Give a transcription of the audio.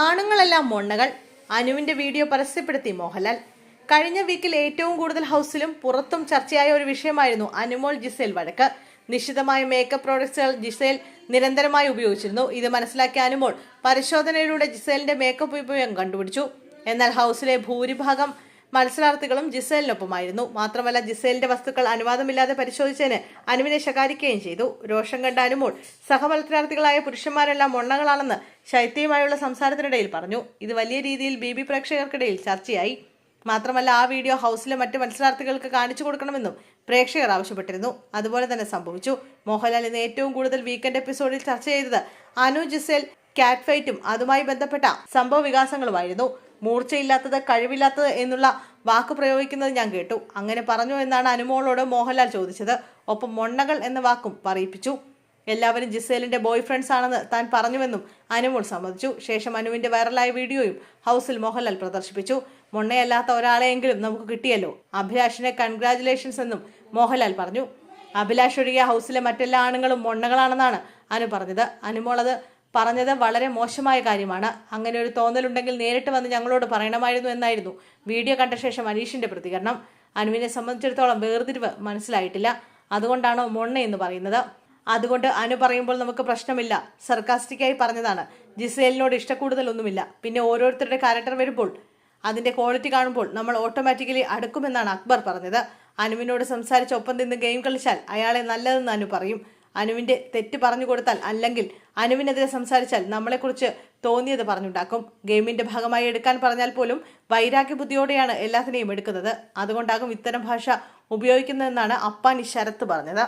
ആണുങ്ങളെല്ലാം മൊണ്ണകൾ. അനുവിന്റെ വീഡിയോ പരസ്യപ്പെടുത്തി മോഹൻലാൽ. കഴിഞ്ഞ വീക്കിൽ ഏറ്റവും കൂടുതൽ ഹൗസിലും പുറത്തും ചർച്ചയായ ഒരു വിഷയമായിരുന്നു അനുമോൾ ജിസേൽ വഴക്ക്. നിശ്ചിതമായ മേക്കപ്പ് പ്രോഡക്ട്സുകൾ ജിസേൽ നിരന്തരമായി ഉപയോഗിച്ചിരുന്നു. ഇത് മനസ്സിലാക്കിയ അനുമോൾ പരിശോധനയിലൂടെ ജിസേലിന്റെ മേക്കപ്പ് ഉപയോഗം കണ്ടുപിടിച്ചു. എന്നാൽ ഹൗസിലെ ഭൂരിഭാഗം മത്സരാർത്ഥികളും ജിസേലിനൊപ്പമായിരുന്നു. മാത്രമല്ല, ജിസേലിന്റെ വസ്തുക്കൾ അനുവാദമില്ലാതെ പരിശോധിച്ചതിന് അനുവിനെ ശകാരിക്കുകയും ചെയ്തു. രോഷം കണ്ട അനുമോൾ സഹമത്സരാർത്ഥികളായ പുരുഷന്മാരെല്ലാം മൊണ്ണകളാണെന്ന് ശൈത്യയുമായുള്ള സംസാരത്തിനിടയിൽ പറഞ്ഞു. ഇത് വലിയ രീതിയിൽ BB പ്രേക്ഷകർക്കിടയിൽ ചർച്ചയായി. മാത്രമല്ല, ആ വീഡിയോ ഹൗസിലെ മറ്റ് മത്സരാർത്ഥികൾക്ക് കാണിച്ചു കൊടുക്കണമെന്നും പ്രേക്ഷകർ ആവശ്യപ്പെട്ടിരുന്നു. അതുപോലെ തന്നെ സംഭവിച്ചു. മോഹൻലാൽ ഇന്ന് ഏറ്റവും കൂടുതൽ വീക്കെൻഡ് എപ്പിസോഡിൽ ചർച്ച ചെയ്തത് അനു ജിസേൽ കാറ്റ് ഫൈറ്റും അതുമായി ബന്ധപ്പെട്ട സംഭവ വികാസങ്ങളുമായിരുന്നു. മൂർച്ചയില്ലാത്തത്, കഴിവില്ലാത്തത് എന്നുള്ള വാക്ക് പ്രയോഗിക്കുന്നത് ഞാൻ കേട്ടു. അങ്ങനെ പറഞ്ഞു എന്നാണ് അനുമോളോട് മോഹൻലാൽ ചോദിച്ചത്. ഒപ്പം മൊണ്ണകൾ എന്ന വാക്കും പറയിപ്പിച്ചു. എല്ലാവരും ജിസേലിന്റെ ബോയ് ഫ്രണ്ട്സ് ആണെന്ന് താൻ പറഞ്ഞുവെന്നും അനുമോൾ സമ്മതിച്ചു. ശേഷം അനുവിന്റെ വൈറലായ വീഡിയോയും ഹൗസിൽ മോഹൻലാൽ പ്രദർശിപ്പിച്ചു. മൊണ്ണയല്ലാത്ത ഒരാളെയെങ്കിലും നമുക്ക് കിട്ടിയല്ലോ. അഭിലാഷിനെ കൺഗ്രാജുലേഷൻസ് എന്നും മോഹൻലാൽ പറഞ്ഞു. അഭിലാഷ് ഒഴികെ ഹൗസിലെ മറ്റെല്ലാ ആണുങ്ങളും മൊണ്ണകളാണെന്നാണ് അനു പറഞ്ഞത്. അനുമോൾ അത് പറഞ്ഞത് വളരെ മോശമായ കാര്യമാണ്. അങ്ങനെ ഒരു തോന്നലുണ്ടെങ്കിൽ നേരിട്ട് വന്ന് ഞങ്ങളോട് പറയണമായിരുന്നു എന്നായിരുന്നു വീഡിയോ കണ്ട ശേഷം അനീഷിന്റെ പ്രതികരണം. അനുവിനെ സംബന്ധിച്ചിടത്തോളം വേർതിരിവ് മനസ്സിലായിട്ടില്ല. അതുകൊണ്ടാണോ മൊണ്ണ എന്ന് പറയുന്നത്? അതുകൊണ്ട് അനു പറയുമ്പോൾ നമുക്ക് പ്രശ്നമില്ല. സർക്കാസ്റ്റിക്കായി പറഞ്ഞതാണ്. ജിസേലിനോട് ഇഷ്ടക്കൂടുതലൊന്നുമില്ല. പിന്നെ ഓരോരുത്തരുടെ ക്യാരക്ടർ വരുമ്പോൾ അതിന്റെ ക്വാളിറ്റി കാണുമ്പോൾ നമ്മൾ ഓട്ടോമാറ്റിക്കലി അടുക്കുമെന്നാണ് അക്ബർ പറഞ്ഞത്. അനുവിനോട് സംസാരിച്ച് ഒപ്പം നിന്ന് ഗെയിം കളിച്ചാൽ അയാളെ നല്ലതെന്ന് അനു പറയും. അനുവിന്റെ തെറ്റ് പറഞ്ഞു കൊടുത്താൽ, അല്ലെങ്കിൽ അനുവിനെതിരെ സംസാരിച്ചാൽ നമ്മളെക്കുറിച്ച് തോന്നിയത് പറഞ്ഞുണ്ടാക്കും. ഗെയിമിന്റെ ഭാഗമായി എടുക്കാൻ പറഞ്ഞാൽ പോലും വൈരാഗ്യ ബുദ്ധിയോടെയാണ് എല്ലാത്തിനെയും എടുക്കുന്നത്. അതുകൊണ്ടാകും ഇത്തരം ഭാഷ ഉപയോഗിക്കുന്നതെന്നാണ് അപ്പാനി ശരത്ത് പറഞ്ഞത്.